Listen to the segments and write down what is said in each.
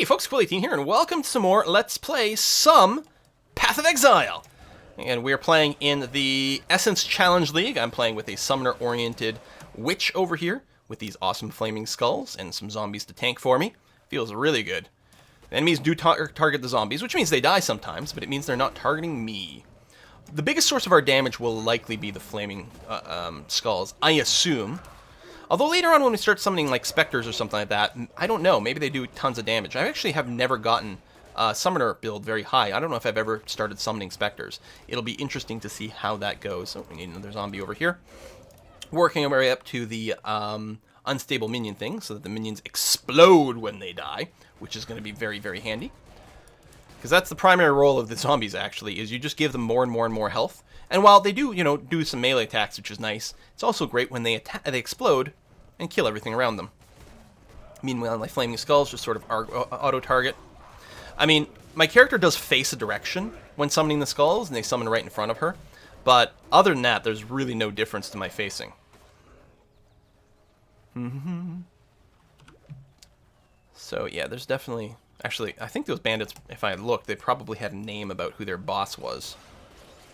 Hey folks, Quill18 here, and welcome to some more Let's Play some Path of Exile. And we're playing in the Essence Challenge League. I'm playing with a summoner-oriented witch over here, with these awesome flaming skulls and some zombies to tank for me. Feels really good. The enemies do target the zombies, which means they die sometimes, but it means they're not targeting me. The biggest source of our damage will likely be the flaming skulls, I assume. Although later on when we start summoning like specters or something like that, I don't know, maybe they do tons of damage. I actually have never gotten summoner build very high. I don't know if I've ever started summoning specters. It'll be interesting to see how that goes. Oh, we need another zombie over here. Working our way up to the unstable minion thing so that the minions explode when they die, which is going to be very, very handy. Because that's the primary role of the zombies, actually, is you just give them more and more and more health. And while they do, do some melee attacks, which is nice, it's also great when they explode and kill everything around them. Meanwhile, my flaming skulls just sort of auto-target. I mean, my character does face a direction when summoning the skulls, and they summon right in front of her. But other than that, there's really no difference to my facing. So yeah, there's definitely... Actually, I think those bandits, if I had looked, they probably had a name about who their boss was.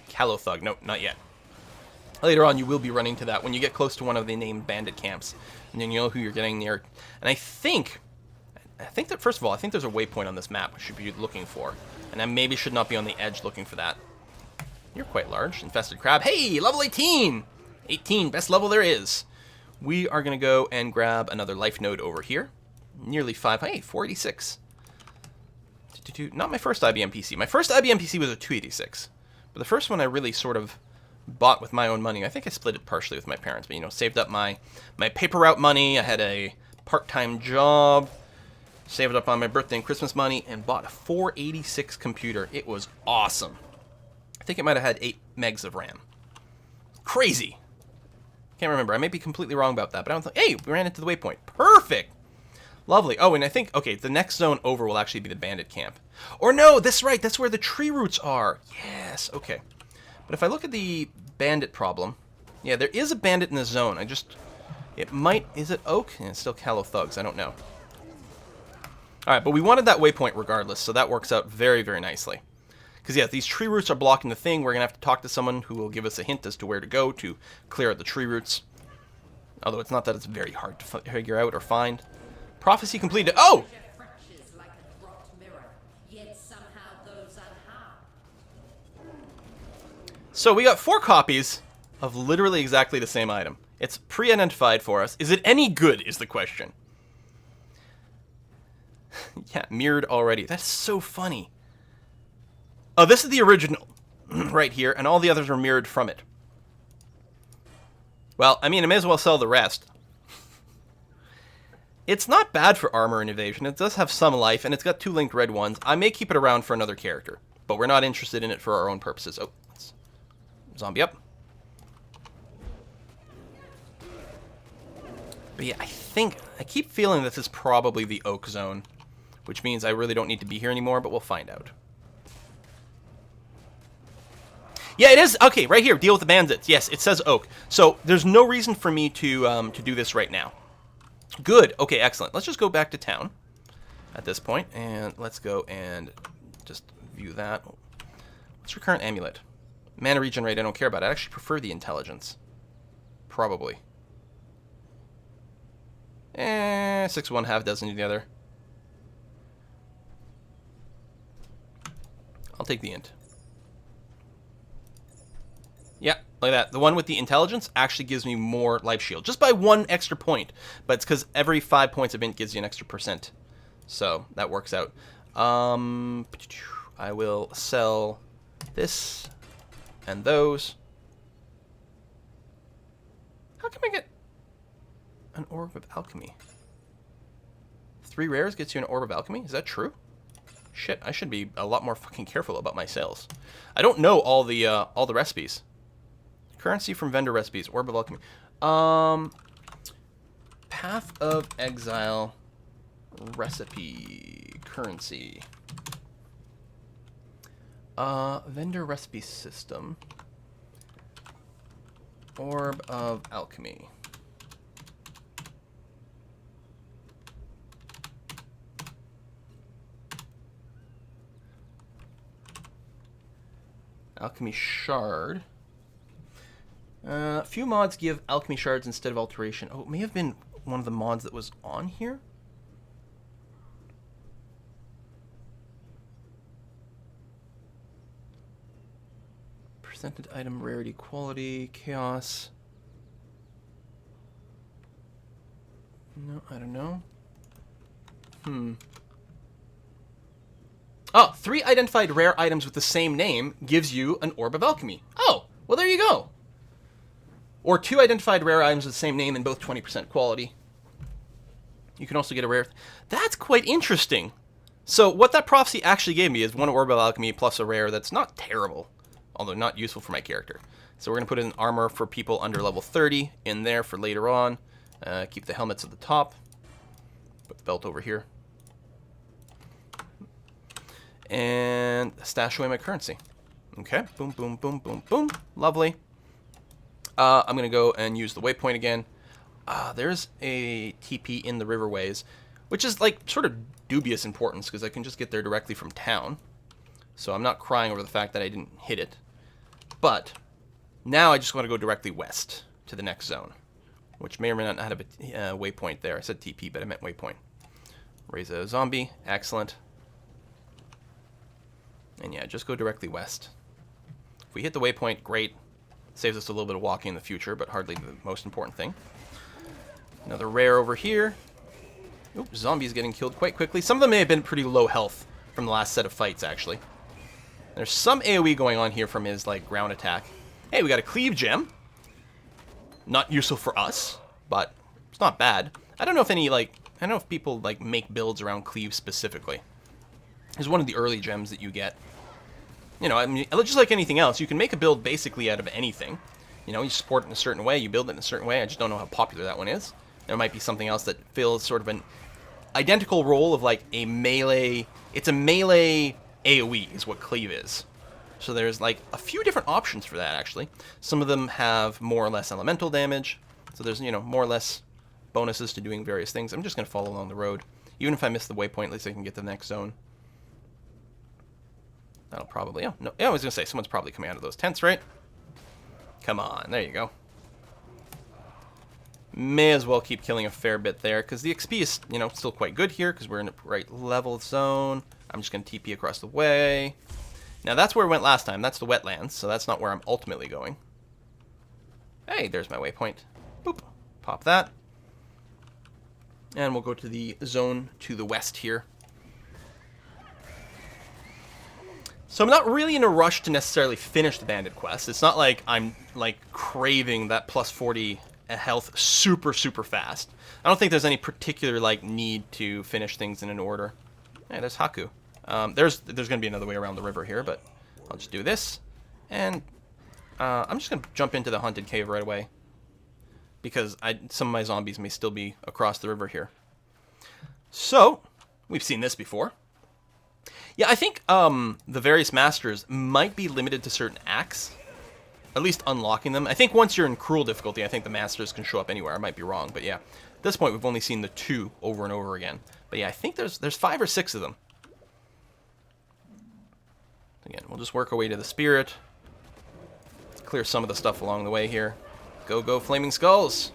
Thug. Nope, not yet. Later on, you will be running to that when you get close to one of the named bandit camps. And then you know who you're getting near. And I think that, first of all, I think there's a waypoint on this map I should be looking for. And I maybe should not be on the edge looking for that. You're quite large. Infested crab. Hey, level 18! 18, best level there is. We are going to go and grab another life node over here. Nearly 5. Hey, 486. Not my first IBM PC. My first IBM PC was a 286. But the first one I really sort of bought with my own money. I think I split it partially with my parents, but saved up my paper route money. I had a part-time job, saved up on my birthday and Christmas money, and bought a 486 computer. It was awesome. I think it might have had 8 megs of RAM. Crazy. Can't remember. I may be completely wrong about that, but I don't think... Hey, we ran into the waypoint. Perfect. Lovely. Oh, and I think, okay, the next zone over will actually be the bandit camp. Or no, that's right, that's where the tree roots are. Yes, okay. But if I look at the bandit problem, yeah, there is a bandit in the zone. It might, is it oak? Yeah, it's still thugs, I don't know. Alright, but we wanted that waypoint regardless, so that works out very, very nicely. Because, yeah, these tree roots are blocking the thing. We're going to have to talk to someone who will give us a hint as to where to go to clear out the tree roots. Although it's not that it's very hard to figure out or find. Prophecy completed. Oh! So we got 4 copies of literally exactly the same item. It's pre-identified for us. Is it any good is the question. Yeah, mirrored already. That's so funny. Oh, this is the original right here, and all the others are mirrored from it. Well, I mean, I may as well sell the rest. It's not bad for armor and evasion. It does have some life, and it's got 2 linked red ones. I may keep it around for another character, but we're not interested in it for our own purposes. Oh, zombie up. But yeah, I keep feeling this is probably the oak zone, which means I really don't need to be here anymore, but we'll find out. Yeah, it is. Okay, right here, deal with the bandits. Yes, it says oak. So there's no reason for me to do this right now. Good. Okay, excellent. Let's just go back to town at this point, and let's go and just view that. What's your current amulet? Mana regenerate, I don't care about it. I actually prefer the intelligence. Probably. 6 1, half dozen the other. I'll take the int. Yeah, like that. The one with the intelligence actually gives me more life shield. Just by 1 extra point. But it's because every 5 points of int gives you an extra %. So, that works out. I will sell this and those. How can I get an orb of alchemy? 3 rares gets you an orb of alchemy? Is that true? Shit, I should be a lot more fucking careful about my sales. I don't know all the recipes. Currency from vendor recipes. Orb of alchemy. Path of Exile recipe currency. Vendor recipe system. Orb of alchemy. Alchemy Shard. Few mods give Alchemy Shards instead of Alteration. Oh, it may have been one of the mods that was on here. Presented item, rarity, quality, chaos. No, I don't know. Oh, 3 identified rare items with the same name gives you an Orb of Alchemy. Oh, well there you go. Or 2 identified rare items with the same name and both 20% quality. You can also get a rare... That's quite interesting. So what that prophecy actually gave me is 1 Orb of Alchemy plus a rare that's not terrible. Although not useful for my character. So we're going to put in armor for people under level 30 in there for later on. Keep the helmets at the top. Put the belt over here. And stash away my currency. Okay, boom, boom, boom, boom, boom. Lovely. I'm going to go and use the waypoint again. There's a TP in the riverways, which is like sort of dubious importance because I can just get there directly from town. So I'm not crying over the fact that I didn't hit it. But now I just want to go directly west to the next zone, which may or may not have a waypoint there. I said TP, but I meant waypoint. Raise a zombie. Excellent. And yeah, just go directly west. If we hit the waypoint, great. Saves us a little bit of walking in the future, but hardly the most important thing. Another rare over here. Oop, zombies getting killed quite quickly. Some of them may have been pretty low health from the last set of fights, actually. There's some AoE going on here from his, like, ground attack. Hey, we got a cleave gem. Not useful for us, but it's not bad. I don't know if any, like... I don't know if people, like, make builds around cleave specifically. It's one of the early gems that you get. You know, I mean, just like anything else, you can make a build basically out of anything. You know, you support it in a certain way, you build it in a certain way. I just don't know how popular that one is. There might be something else that fills sort of an identical role of like a melee... It's a melee AoE is what cleave is. So there's like a few different options for that, actually. Some of them have more or less elemental damage. So there's, you know, more or less bonuses to doing various things. I'm just going to follow along the road. Even if I miss the waypoint, at least I can get to the next zone. That'll probably... Oh, no. Yeah, I was going to say, someone's probably coming out of those tents, right? Come on. There you go. May as well keep killing a fair bit there, because the XP is, you know, still quite good here, because we're in the right level zone. I'm just going to TP across the way. Now, that's where we went last time. That's the wetlands, so that's not where I'm ultimately going. Hey, there's my waypoint. Boop. Pop that. And we'll go to the zone to the west here. So I'm not really in a rush to necessarily finish the Bandit quest. It's not like I'm, like, craving that plus 40 health super, super fast. I don't think there's any particular, like, need to finish things in an order. Hey, there's Haku. There's going to be another way around the river here, but I'll just do this. And I'm just going to jump into the haunted cave right away. Because some of my zombies may still be across the river here. So, we've seen this before. Yeah, I think the various masters might be limited to certain acts. At least unlocking them. I think once you're in cruel difficulty, I think the masters can show up anywhere. I might be wrong, but yeah. At this point, we've only seen the 2 over and over again. But yeah, I think there's 5 or 6 of them. Again, we'll just work our way to the spirit. Let's clear some of the stuff along the way here. Go, go, flaming skulls!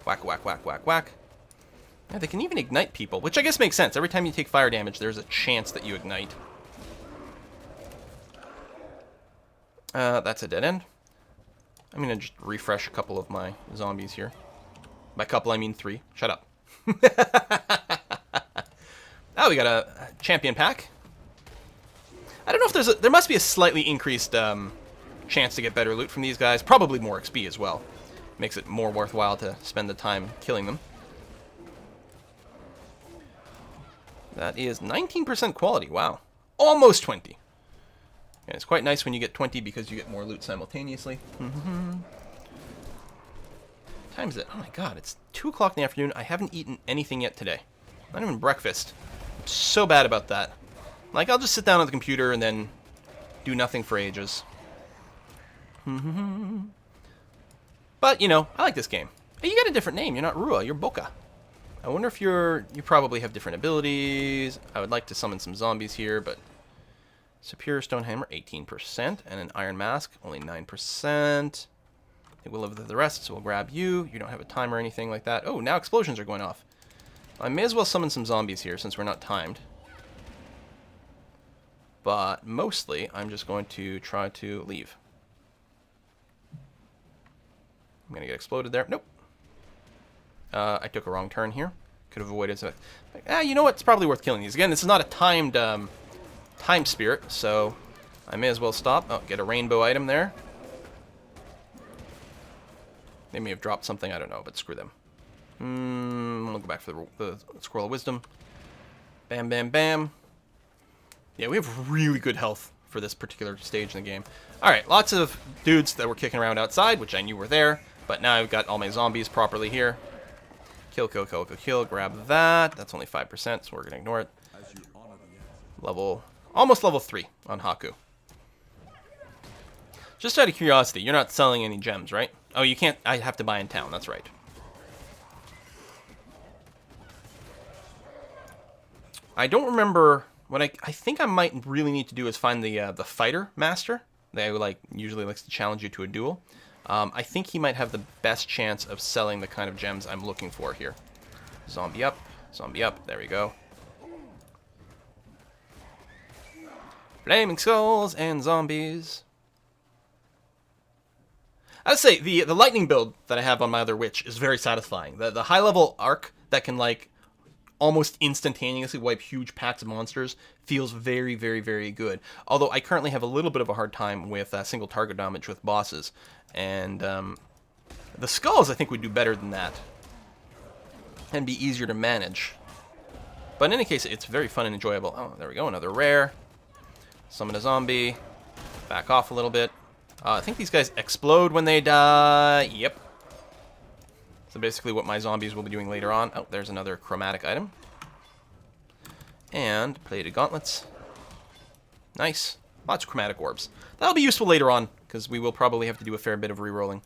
Whack, whack, whack, whack, whack. Yeah, they can even ignite people, which I guess makes sense. Every time you take fire damage, there's a chance that you ignite. That's a dead end. I'm going to just refresh a couple of my zombies here. By couple, I mean 3. Shut up. Oh, we got a champion pack. I don't know if there must be a slightly increased chance to get better loot from these guys. Probably more XP as well. Makes it more worthwhile to spend the time killing them. That is 19% quality. Wow. Almost 20. And it's quite nice when you get 20 because you get more loot simultaneously. Time is it? Oh my god, it's 2 o'clock in the afternoon. I haven't eaten anything yet today. Not even breakfast. I'm so bad about that. Like, I'll just sit down on the computer and then do nothing for ages. But, you know, I like this game. Hey, you got a different name. You're not Rua, you're Boka. I wonder if you probably have different abilities. I would like to summon some zombies here, but Superior Stone Hammer, 18%. And an Iron Mask, only 9%. I think we'll live with the rest, so we'll grab you. You don't have a time or anything like that. Oh, now explosions are going off. I may as well summon some zombies here since we're not timed. But mostly, I'm just going to try to leave. I'm going to get exploded there. Nope. I took a wrong turn here. Could have avoided some... you know what? It's probably worth killing these. Again, this is not a timed time spirit, so I may as well stop. Oh, get a rainbow item there. They may have dropped something. I don't know, but screw them. We'll go back for the Scroll of Wisdom. Bam, bam, bam. Yeah, we have really good health for this particular stage in the game. Alright, lots of dudes that were kicking around outside, which I knew were there. But now I've got all my zombies properly here. Kill, kill, kill, kill, kill. Grab that. That's only 5%, so we're going to ignore it. Almost level 3 on Haku. Just out of curiosity, you're not selling any gems, right? Oh, you can't. I have to buy in town. That's right. I don't remember... What I think I might really need to do is find the fighter master. They usually likes to challenge you to a duel. I think he might have the best chance of selling the kind of gems I'm looking for here. Zombie up, zombie up. There we go. Flaming skulls and zombies. I'd say the lightning build that I have on my other witch is very satisfying. The high level arc that can almost instantaneously wipe huge packs of monsters feels very, very, very good. Although I currently have a little bit of a hard time with single target damage with bosses. And the skulls I think would do better than that. And be easier to manage. But in any case, it's very fun and enjoyable. Oh, there we go, another rare. Summon a zombie. Back off a little bit. I think these guys explode when they die. Yep. So basically what my zombies will be doing later on. Oh, there's another chromatic item. And plated gauntlets. Nice. Lots of chromatic orbs. That'll be useful later on, because we will probably have to do a fair bit of re-rolling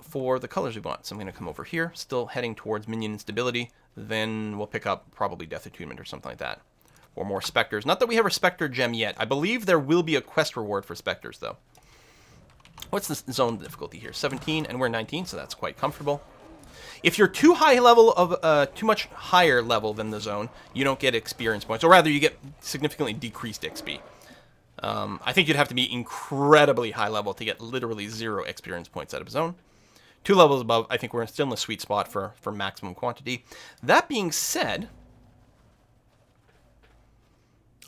for the colors we want. So I'm going to come over here, still heading towards minion instability. Then we'll pick up probably Death Attunement or something like that. Or more Spectres. Not that we have a Spectre gem yet. I believe there will be a quest reward for Spectres, though. What's the zone difficulty here? 17, and we're 19, so that's quite comfortable. If you're too much higher level than the zone, you don't get experience points, or rather, you get significantly decreased XP. I think you'd have to be incredibly high level to get literally 0 experience points out of a zone. 2 levels above, I think we're still in the sweet spot for maximum quantity. That being said,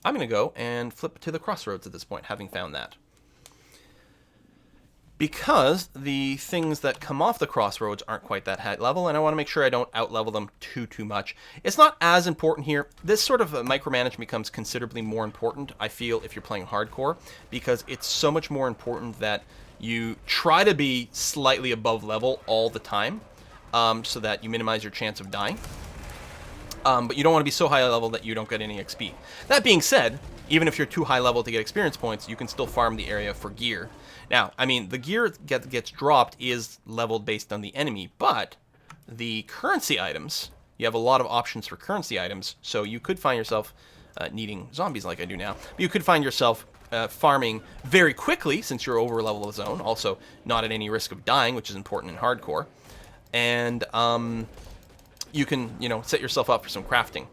I'm going to go and flip to the Crossroads at this point, having found that. Because the things that come off the Crossroads aren't quite that high level, and I want to make sure I don't out-level them too much. It's not as important here. This sort of micromanagement becomes considerably more important, I feel, if you're playing hardcore, because it's so much more important that you try to be slightly above level all the time, so that you minimize your chance of dying. But you don't want to be so high level that you don't get any XP. That being said, even if you're too high level to get experience points, you can still farm the area for gear. Now, I mean, the gear that gets dropped is leveled based on the enemy, but the currency items, you have a lot of options for currency items, so you could find yourself needing zombies like I do now, but you could find yourself farming very quickly since you're over level of the zone, also not at any risk of dying, which is important in hardcore, and you can, set yourself up for some crafting.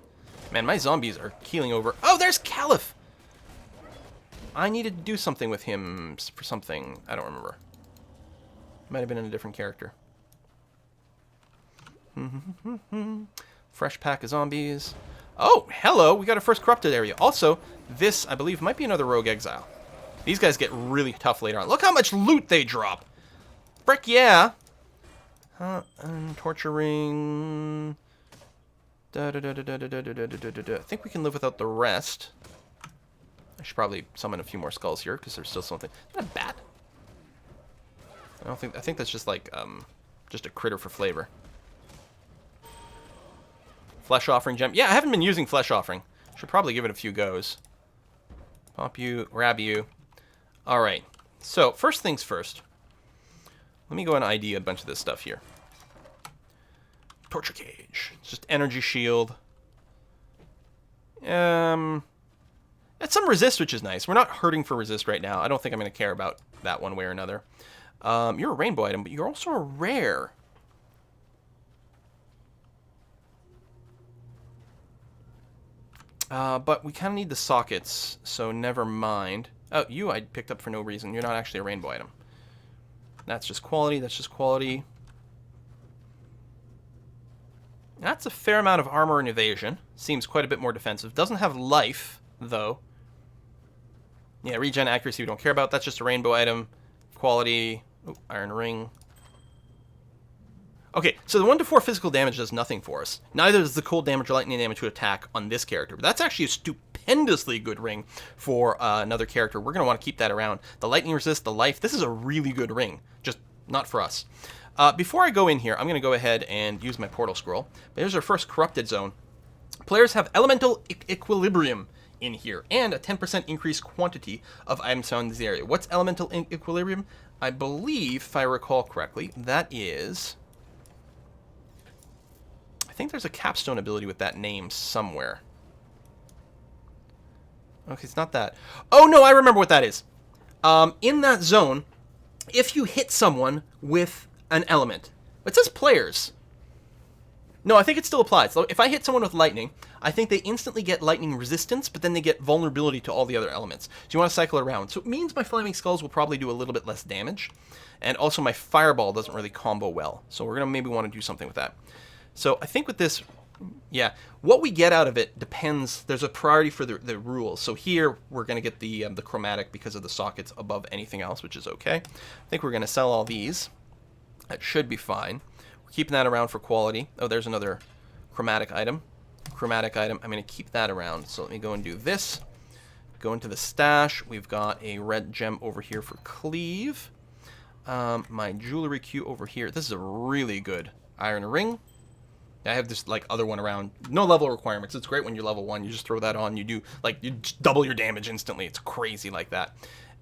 Man, my zombies are keeling over. Oh, there's Caliph! I needed to do something with him for something. I don't remember. Might have been in a different character. Fresh pack of zombies. Oh, hello! We got a first corrupted area. Also, this, I believe, might be another rogue exile. These guys get really tough later on. Look how much loot they drop! Frick yeah! And torturing... I think we can live without the rest. I should probably summon a few more skulls here because there's still something. Not a bat. I think that's just just a critter for flavor. Flesh offering gem. Yeah, I haven't been using flesh offering. Should probably give it a few goes. Pop you, grab you. All right. So first things first. Let me go and ID a bunch of this stuff here. Torture cage. It's just energy shield. That's That's some resist, which is nice. We're not hurting for resist right now. I don't think I'm going to care about that one way or another. You're a rainbow item, but you're also a rare. But we kind of need the sockets, so never mind. Oh, you I picked up for no reason. You're not actually a rainbow item. That's just quality. That's just quality. That's a fair amount of armor and evasion. Seems quite a bit more defensive. Doesn't have life, though. Yeah, regen accuracy we don't care about. That's just a rainbow item. Quality. Oh, iron ring. Okay, so the 1-4 physical damage does nothing for us. Neither does the cold damage or lightning damage to attack on this character. But that's actually a stupendously good ring for another character. We're going to want to keep that around. The lightning resist, the life. This is a really good ring. Just not for us. Before I go in here, I'm going to go ahead and use my portal scroll. But here's our first corrupted zone. Players have elemental equilibrium in here, and a 10% increased quantity of items found in this area. What's elemental equilibrium? I believe, if I recall correctly, that is... I think there's a capstone ability with that name somewhere. Okay, it's not that. Oh, no, I remember what that is. In that zone, if you hit someone with an element... It says players. No, I think it still applies. So if I hit someone with lightning, I think they instantly get lightning resistance, but then they get vulnerability to all the other elements. So you want to cycle around. So it means my Flaming Skulls will probably do a little bit less damage. And also my Fireball doesn't really combo well. So we're going to maybe want to do something with that. So I think with this, yeah, what we get out of it depends. There's a priority for the rules. So here we're going to get the chromatic because of the sockets above anything else, which is okay. I think we're going to sell all these. That should be fine. We're keeping that around for quality. Oh, there's another chromatic item. Chromatic item. I'm going to keep that around. So let me go and do this. Go into the stash. We've got a red gem over here for cleave. My jewelry queue over here. This is a really good iron ring. I have this like other one around. No level requirements. It's great when you're level 1. You just throw that on. You do like you just double your damage instantly. It's crazy like that.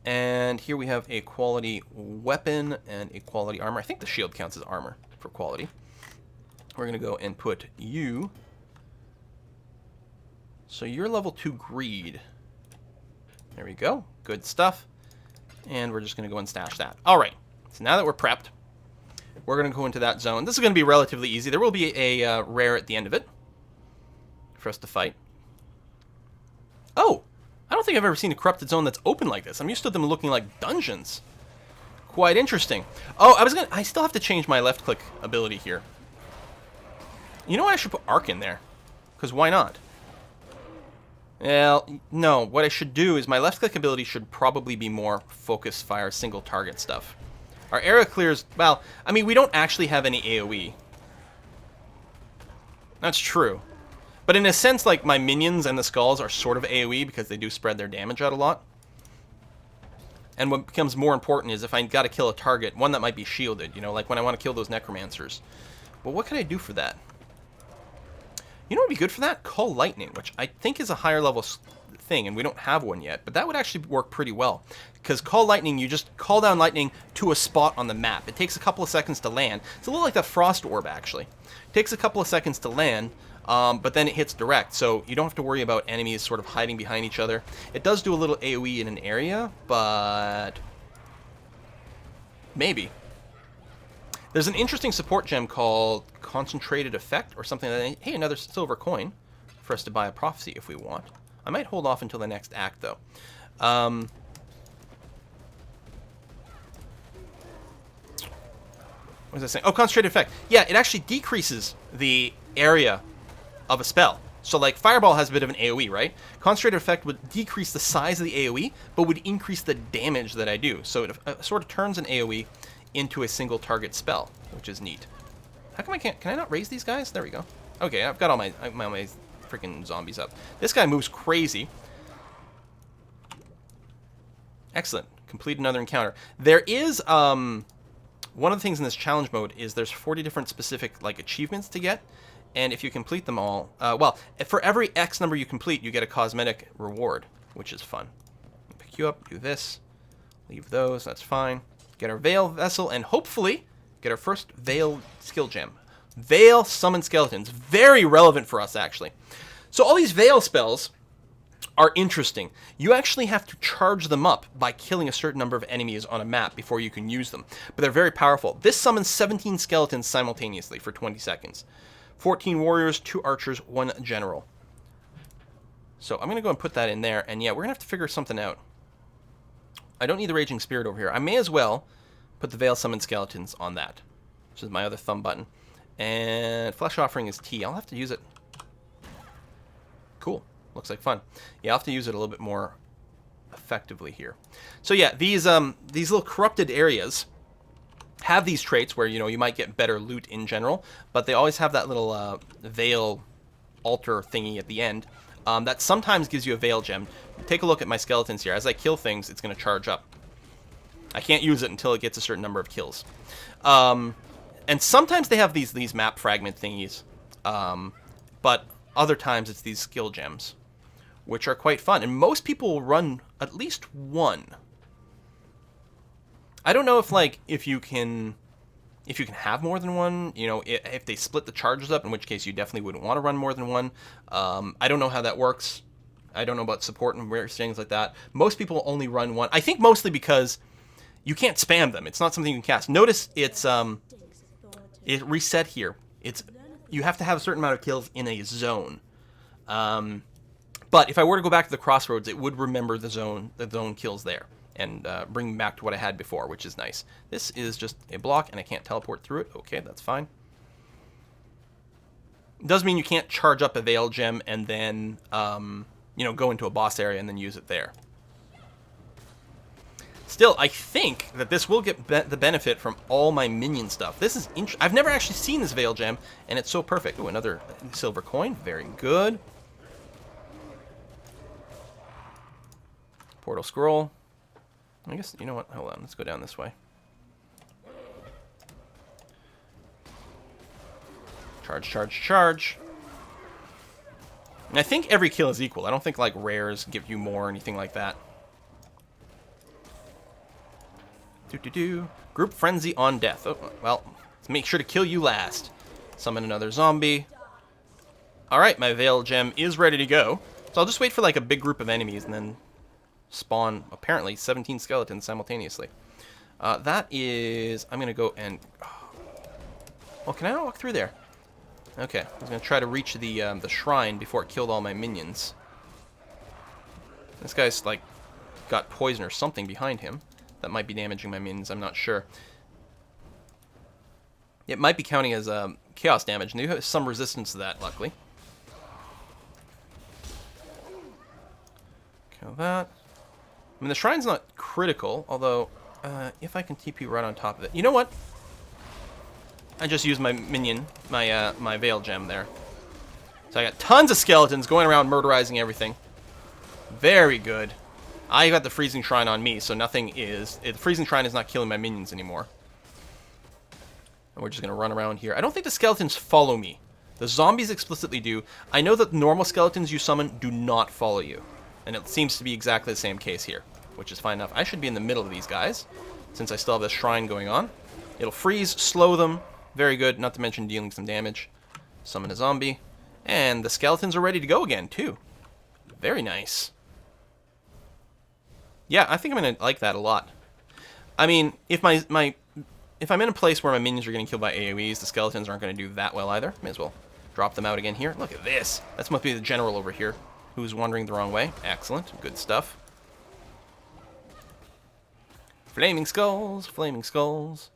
And here we have a quality weapon and a quality armor. I think the shield counts as armor for quality. We're gonna go and put you. So you're level 2 greed. There we go. Good stuff. And we're just gonna go and stash that. All right. So now that we're prepped, we're going to go into that zone. This is going to be relatively easy. There will be a rare at the end of it for us to fight. Oh, I don't think I've ever seen a corrupted zone that's open like this. I'm used to them looking like dungeons. Quite interesting. Oh, I still have to change my left click ability here. You know what? I should put arc in there. Because why not? Well, no. What I should do is my left click ability should probably be more focus fire, single target stuff. Our area clears, well, I mean, we don't actually have any AoE. That's true. But in a sense, like, my minions and the skulls are sort of AoE because they do spread their damage out a lot. And what becomes more important is if I gotta kill a target, one that might be shielded, you know, like when I want to kill those necromancers. But what can I do for that? You know what would be good for that? Call Lightning, which I think is a higher level thing, and we don't have one yet, but that would actually work pretty well. Because Call Lightning, you just call down lightning to a spot on the map. It takes a couple of seconds to land. It's a little like that Frost Orb, actually. It takes a couple of seconds to land, but then it hits direct, so you don't have to worry about enemies sort of hiding behind each other. It does do a little AoE in an area, but maybe. There's an interesting support gem called Concentrated Effect, or something like that. Hey, another silver coin for us to buy a prophecy if we want. I might hold off until the next act, though. What was I saying? Oh, Concentrated Effect. Yeah, it actually decreases the area of a spell. So, like, Fireball has a bit of an AoE, right? Concentrated Effect would decrease the size of the AoE, but would increase the damage that I do. So it sort of turns an AoE into a single target spell, which is neat. How come I can't... Can I not raise these guys? There we go. Okay, I've got all my freaking zombies up. This guy moves crazy. Excellent. Complete another encounter. There is, one of the things in this challenge mode is there's 40 different specific, like, achievements to get. And if you complete them all, well, for every X number you complete, you get a cosmetic reward, which is fun. Pick you up, do this, leave those, that's fine. Get our Veil Vessel, and hopefully get our first Veil skill gem. Veil Summon Skeletons. Very relevant for us, actually. So all these Veil spells are interesting. You actually have to charge them up by killing a certain number of enemies on a map before you can use them. But they're very powerful. This summons 17 skeletons simultaneously for 20 seconds. 14 warriors, 2 archers, 1 general. So I'm going to go and put that in there. And yeah, we're going to have to figure something out. I don't need the Raging Spirit over here. I may as well put the Veil Summon Skeletons on that, which is my other thumb button. And Flesh Offering is T. I'll have to use it. Cool. Looks like fun. Yeah, I'll have to use it a little bit more effectively here. So yeah, these little corrupted areas have these traits where, you know, you might get better loot in general, but they always have that little veil altar thingy at the end that sometimes gives you a veil gem. Take a look at my skeletons here. As I kill things, it's going to charge up. I can't use it until it gets a certain number of kills. And sometimes they have these map fragment thingies, but other times it's these skill gems, which are quite fun. And most people will run at least one. I don't know if, like, if you can have more than one, you know, if they split the charges up, in which case you definitely wouldn't want to run more than one. I don't know how that works. I don't know about support and various things like that. Most people only run one. I think mostly because you can't spam them. It's not something you can cast. Notice it's it reset here. You have to have a certain amount of kills in a zone. But if I were to go back to the Crossroads, it would remember the zone kills there, and bring me back to what I had before, which is nice. This is just a block, and I can't teleport through it. Okay, that's fine. It does mean you can't charge up a Veil Gem and then, you know, go into a boss area and then use it there. Still, I think that this will get the benefit from all my minion stuff. This is I've never actually seen this Veil Gem, and it's so perfect. Ooh, another silver coin. Very good. Portal Scroll. I guess, you know what? Hold on. Let's go down this way. Charge, charge, charge. And I think every kill is equal. I don't think, like, rares give you more or anything like that. Group Frenzy on Death. Oh, well, let's make sure to kill you last. Summon another zombie. Alright, my Veil Gem is ready to go. So I'll just wait for, like, a big group of enemies and then spawn, apparently, 17 skeletons simultaneously. That is... I'm going to go and... Well, can I not walk through there? Okay, I was going to try to reach the shrine before it killed all my minions. This guy's, like, got poison or something behind him. That might be damaging my minions, I'm not sure. It might be counting as chaos damage, and they have some resistance to that, luckily. Kill that. I mean, the shrine's not critical, although if I can TP right on top of it. You know what? I just used my minion, my Veil Gem there. So I got tons of skeletons going around murderizing everything. Very good. I got the Freezing Shrine on me, so nothing is... The Freezing Shrine is not killing my minions anymore. And we're just going to run around here. I don't think the skeletons follow me. The zombies explicitly do. I know that the normal skeletons you summon do not follow you. And it seems to be exactly the same case here, which is fine enough. I should be in the middle of these guys, since I still have this shrine going on. It'll freeze, slow them. Very good, not to mention dealing some damage. Summon a zombie. And the skeletons are ready to go again, too. Very nice. Yeah, I think I'm going to like that a lot. I mean, if if I'm in a place where my minions are getting killed by AoEs, the skeletons aren't going to do that well either. May as well drop them out again here. Look at this. That must be the general over here who's wandering the wrong way. Excellent. Good stuff. Flaming skulls. Flaming skulls.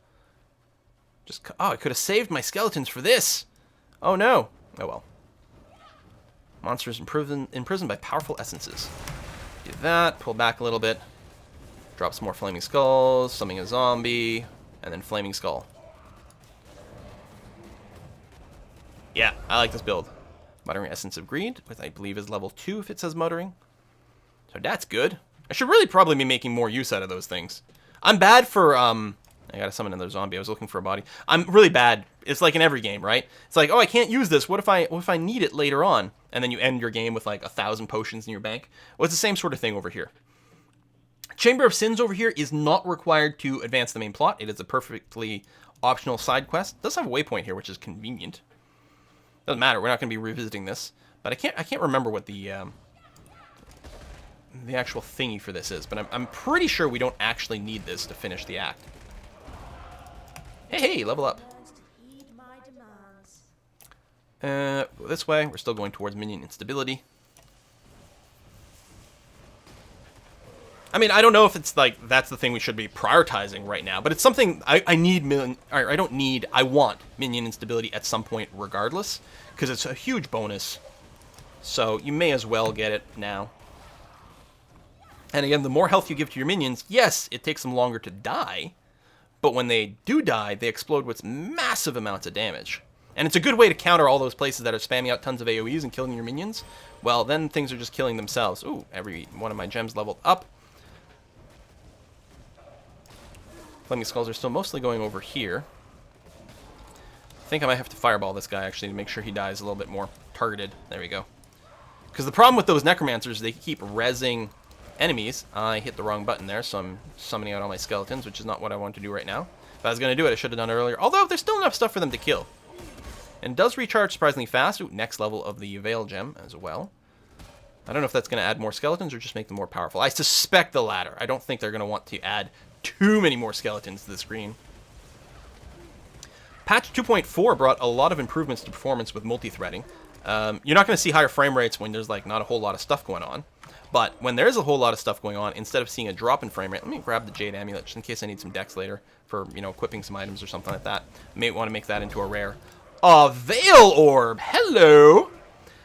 Oh, I could have saved my skeletons for this. Oh, no. Oh, well. Monsters imprisoned by powerful essences. Do that, pull back a little bit, drop some more Flaming Skulls, summon a zombie, and then Flaming Skull. Yeah, I like this build. Muttering Essence of Greed, which I believe is level 2 if it says Muttering. So that's good. I should really probably be making more use out of those things. I'm bad for, I gotta summon another zombie. I was looking for a body. I'm really bad. It's like in every game, right? It's like, oh, I can't use this. What if I need it later on? And then you end your game with like 1,000 potions in your bank. Well, it's the same sort of thing over here. Chamber of Sins over here is not required to advance the main plot. It is a perfectly optional side quest. It does have a waypoint here, which is convenient. Doesn't matter. We're not going to be revisiting this. But I can't remember what the the actual thingy for this is, but I'm pretty sure we don't actually need this to finish the act. Hey, level up. This way. We're still going towards minion instability. I mean, I don't know if it's like that's the thing we should be prioritizing right now, but it's something I need. I don't need. I want minion instability at some point, regardless, because it's a huge bonus. So you may as well get it now. And again, the more health you give to your minions, yes, it takes them longer to die, but when they do die, they explode with massive amounts of damage. And it's a good way to counter all those places that are spamming out tons of AoEs and killing your minions. Well, then things are just killing themselves. Ooh, every one of my gems leveled up. Flaming Skulls are still mostly going over here. I think I might have to fireball this guy, actually, to make sure he dies a little bit more targeted. There we go. Because the problem with those Necromancers, they keep rezzing enemies. I hit the wrong button there, so I'm summoning out all my skeletons, which is not what I want to do right now. If I was going to do it, I should have done it earlier. Although, there's still enough stuff for them to kill. And it does recharge surprisingly fast. Ooh, next level of the Veil Gem as well. I don't know if that's going to add more skeletons or just make them more powerful. I suspect the latter. I don't think they're going to want to add too many more skeletons to the screen. Patch 2.4 brought a lot of improvements to performance with multi-threading. You're not going to see higher frame rates when there's like not a whole lot of stuff going on. But when there's a whole lot of stuff going on, instead of seeing a drop in frame rate, let me grab the Jade Amulet just in case I need some dex later for, you know, equipping some items or something like that. May want to make that into a rare. A Veil Orb! Hello!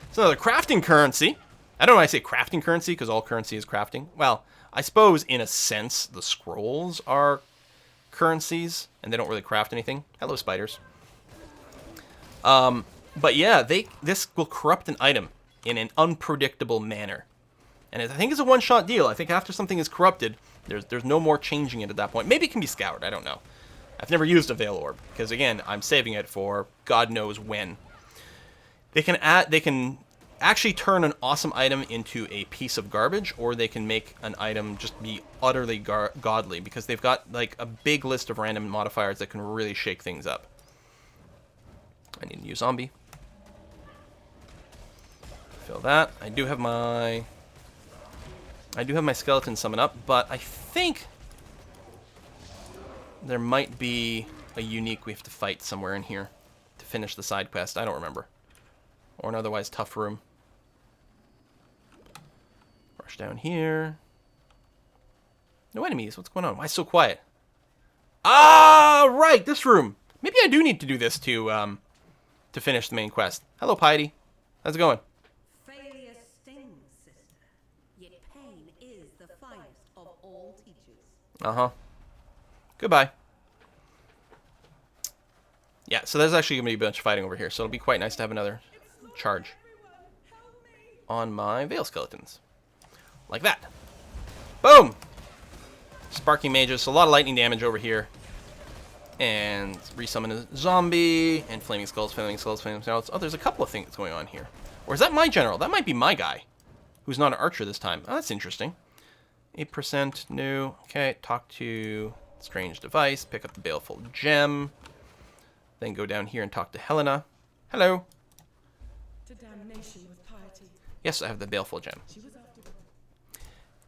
It's another crafting currency. I don't know why I say crafting currency, because all currency is crafting. Well, I suppose, in a sense, the scrolls are currencies, and they don't really craft anything. Hello, spiders. But yeah, this will corrupt an item in an unpredictable manner. And I think it's a one-shot deal. I think after something is corrupted, there's no more changing it at that point. Maybe it can be scoured, I don't know. I've never used a Veil Orb, because again, I'm saving it for God knows when. They can actually turn an awesome item into a piece of garbage, or they can make an item just be utterly godly, because they've got like a big list of random modifiers that can really shake things up. I need a new zombie. Fill that. I do have my skeleton summon up, but I think there might be a unique we have to fight somewhere in here to finish the side quest. I don't remember. Or an otherwise tough room. Rush down here. No enemies. What's going on? Why so quiet? Ah, right, this room. Maybe I do need to do this to finish the main quest. Hello, Piety. How's it going? Failure stings, sister. Yet pain is the finest of all teachers. Uh-huh. Goodbye. Yeah, so there's actually going to be a bunch of fighting over here, so it'll be quite nice to have another charge on my Veil Skeletons. Like that. Boom! Sparking Mages, so a lot of lightning damage over here. And resummon a zombie, and Flaming Skulls, Flaming Skulls, Flaming Skulls. Oh, there's a couple of things going on here. Or is that my general? That might be my guy, who's not an archer this time. Oh, that's interesting. 8% new. Okay, talk to Strange Device, pick up the Baleful Gem. Then go down here and talk to Helena. Hello. To damnation with piety. Yes, I have the Baleful Gem.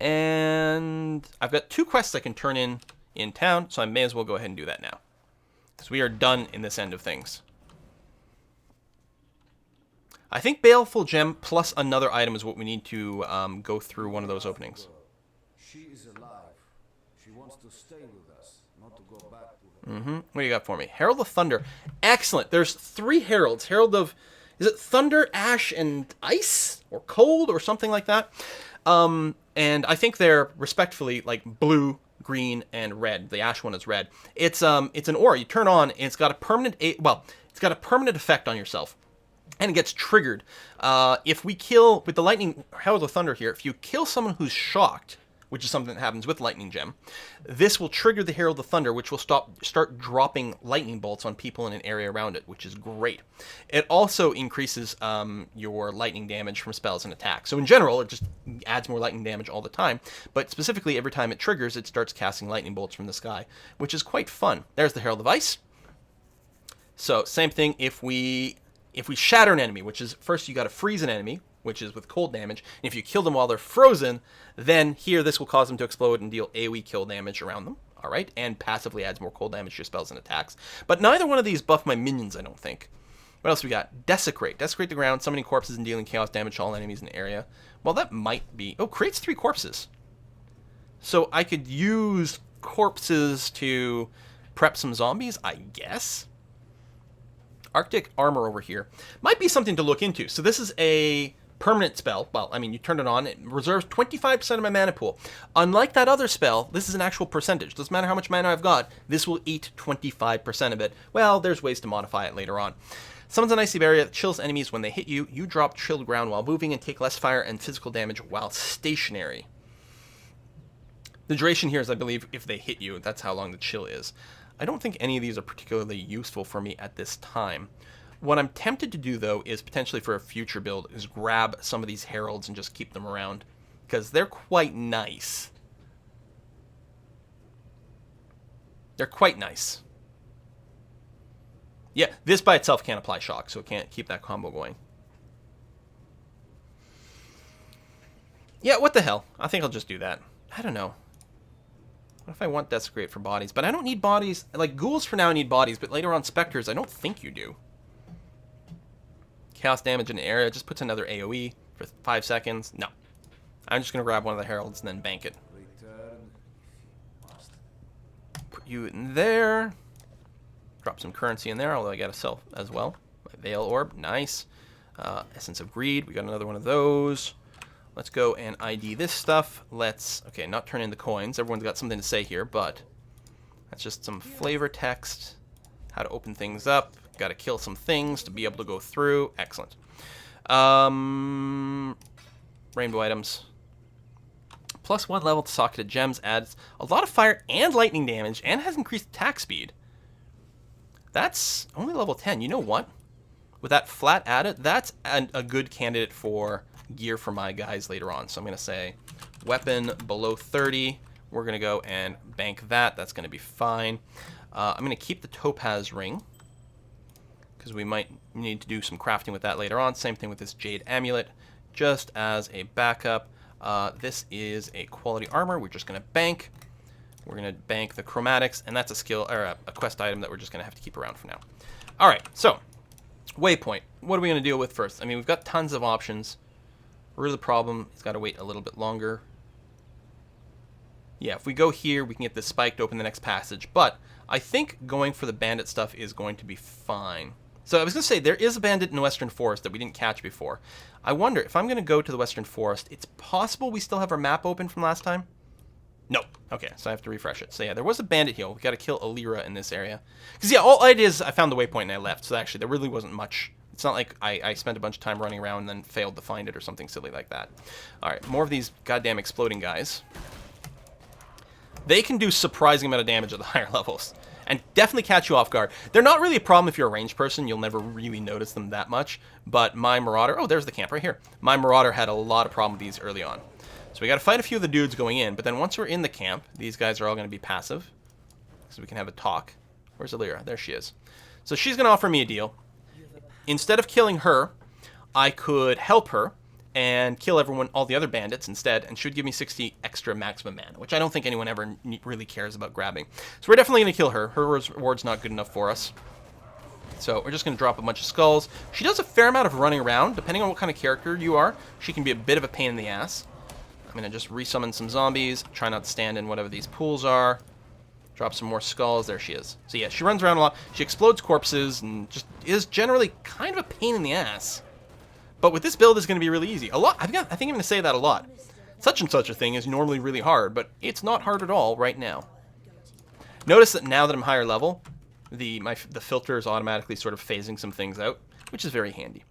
And I've got 2 quests I can turn in town, so I may as well go ahead and do that now. Because we are done in this end of things. I think Baleful Gem plus another item is what we need to go through one of those openings. She is alive. She wants to stay with us, not to go back to her. What do you got for me? Herald of Thunder. Excellent. There's 3 heralds. Herald of... Is it Thunder, Ash, and Ice? Or Cold, or something like that? And I think they're respectively like blue, green, and red. The Ash one is red. It's an aura you turn on, and it's got a permanent effect on yourself, and it gets triggered. If we kill with the Lightning Herald of Thunder here, if you kill someone who's shocked, which is something that happens with Lightning Gem, this will trigger the Herald of Thunder, which will start dropping lightning bolts on people in an area around it, which is great. It also increases your lightning damage from spells and attacks. So in general, it just adds more lightning damage all the time, but specifically every time it triggers, it starts casting lightning bolts from the sky, which is quite fun. There's the Herald of Ice. So same thing if we shatter an enemy, which is first you got to freeze an enemy, which is with cold damage. And if you kill them while they're frozen, then here this will cause them to explode and deal AoE kill damage around them. All right, and passively adds more cold damage to your spells and attacks. But neither one of these buff my minions, I don't think. What else we got? Desecrate. Desecrate the ground, summoning corpses and dealing chaos damage to all enemies in the area. Well, that might be... Oh, creates 3 corpses. So I could use corpses to prep some zombies, I guess. Arctic Armor over here might be something to look into. So this is a permanent spell. Well, I mean, you turn it on, it reserves 25% of my mana pool. Unlike that other spell, this is an actual percentage. Doesn't matter how much mana I've got, this will eat 25% of it. Well, there's ways to modify it later on. Summons an icy barrier that chills enemies when they hit you. You drop chilled ground while moving and take less fire and physical damage while stationary. The duration here is, I believe, if they hit you, that's how long the chill is. I don't think any of these are particularly useful for me at this time. What I'm tempted to do, though, is potentially for a future build, is grab some of these heralds and just keep them around, because they're quite nice. They're quite nice. Yeah, this by itself can't apply shock, so it can't keep that combo going. Yeah, what the hell? I think I'll just do that. I don't know. What if I want Desecrate for bodies? But I don't need bodies. Like, ghouls for now need bodies, but later on specters, I don't think you do. Chaos damage in the area just puts another AoE for 5 seconds. No. I'm just going to grab one of the heralds and then bank it. Put you in there. Drop some currency in there, although I got to sell as well. My Veil Orb, nice. Essence of Greed, we got another one of those. Let's go and ID this stuff. Let's, okay, not turn in the coins. Everyone's got something to say here, but that's just some flavor text. How to open things up. Got to kill some things to be able to go through. Excellent. Rainbow items. +1 level to socketed gems adds a lot of fire and lightning damage and has increased attack speed. That's only level 10. You know what? With that flat added, that's a good candidate for gear for my guys later on. So I'm going to say weapon below 30. We're going to go and bank that. That's going to be fine. I'm going to keep the topaz ring because we might need to do some crafting with that later on. Same thing with this jade amulet, just as a backup. This is a quality armor. We're just going to bank. We're going to bank the chromatics, and that's a skill or a quest item that we're just going to have to keep around for now. All right, so waypoint. What are we going to deal with first? I mean, we've got tons of options. Really, the problem is got to wait a little bit longer. Yeah, if we go here, we can get this spike to open the next passage. But I think going for the bandit stuff is going to be fine. So I was going to say, there is a bandit in the Western Forest that we didn't catch before. I wonder, if I'm going to go to the Western Forest, it's possible we still have our map open from last time? No. Okay, so I have to refresh it. So yeah, there was a bandit here. We got to kill Alira in this area. Because yeah, all I did is I found the waypoint and I left. So actually, there really wasn't much. It's not like I spent a bunch of time running around and then failed to find it or something silly like that. All right, more of these goddamn exploding guys. They can do surprising amount of damage at the higher levels. And definitely catch you off guard. They're not really a problem if you're a ranged person. You'll never really notice them that much. But my Marauder... Oh, there's the camp right here. My Marauder had a lot of problem with these early on. So we got to fight a few of the dudes going in. But then once we're in the camp, these guys are all going to be passive. So we can have a talk. Where's Alira? There she is. So she's going to offer me a deal. Instead of killing her, I could help her and kill everyone, all the other bandits instead, and she would give me 60 extra maximum mana, which I don't think anyone ever really cares about grabbing. So we're definitely going to kill her. Her reward's not good enough for us. So we're just going to drop a bunch of skulls. She does a fair amount of running around. Depending on what kind of character you are, she can be a bit of a pain in the ass. I'm going to just resummon some zombies, try not to stand in whatever these pools are. Drop some more skulls. There she is. So yeah, she runs around a lot. She explodes corpses and just is generally kind of a pain in the ass. But with this build, it's going to be really easy. I think I'm going to say that a lot. Such and such a thing is normally really hard, but it's not hard at all right now. Notice that now that I'm higher level, the filter is automatically sort of phasing some things out, which is very handy.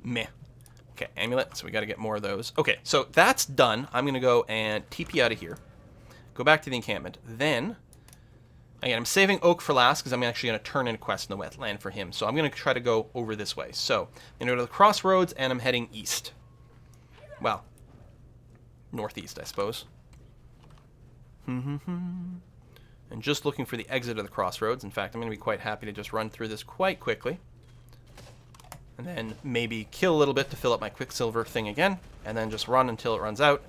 Meh. Okay, amulet, so we got to get more of those. Okay, so that's done. I'm going to go and TP out of here. Go back to the encampment. Then, again, I'm saving Oak for last because I'm actually going to turn in a quest in the wetland for him. So I'm going to try to go over this way. So I'm going to go to the Crossroads and I'm heading east. Well, northeast, I suppose. And just looking for the exit of the Crossroads. In fact, I'm going to be quite happy to just run through this quite quickly. And then maybe kill a little bit to fill up my Quicksilver thing again. And then just run until it runs out.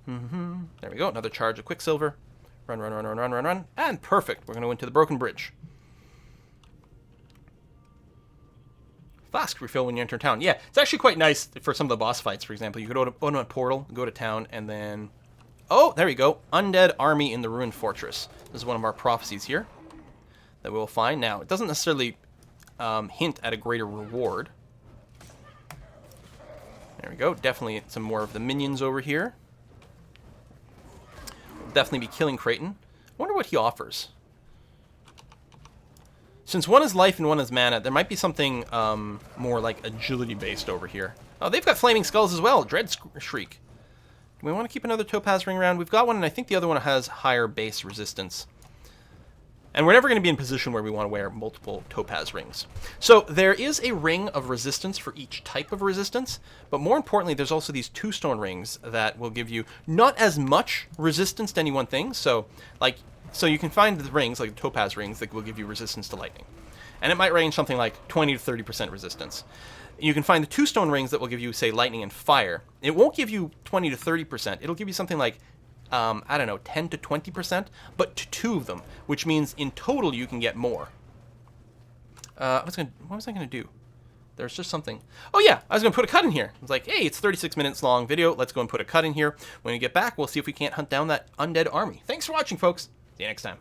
There we go. Another charge of Quicksilver. Run, run, run, run, run, run, run. And perfect. We're going to go into the Broken Bridge. Flask refill when you enter town. Yeah, it's actually quite nice for some of the boss fights, for example. You could open a portal, go to town, and then... Oh, there we go. Undead army in the ruined fortress. This is one of our prophecies here that we'll find. Now, it doesn't necessarily hint at a greater reward. There we go. Definitely some more of the minions over here. We'll definitely be killing Creighton. I wonder what he offers. Since one is life and one is mana, there might be something more like agility-based over here. Oh, they've got flaming skulls as well. Dread Shriek. Do we want to keep another topaz ring around? We've got one, and I think the other one has higher base resistance. And we're never going to be in a position where we want to wear multiple topaz rings. So there is a ring of resistance for each type of resistance, but more importantly, there's also these 2-stone rings that will give you not as much resistance to any one thing. So you can find the rings, like the topaz rings, that will give you resistance to lightning. And it might range something like 20 to 30% resistance. You can find the 2-stone rings that will give you, say, lightning and fire. It won't give you 20 to 30%. It'll give you something like, I don't know, 10 to 20%, but to 2 of them, which means in total you can get more. What was I going to do? There's just something. Oh, yeah, I was going to put a cut in here. It's like, hey, it's 36 minutes long video. Let's go and put a cut in here. When we get back, we'll see if we can't hunt down that undead army. Thanks for watching, folks. See you next time.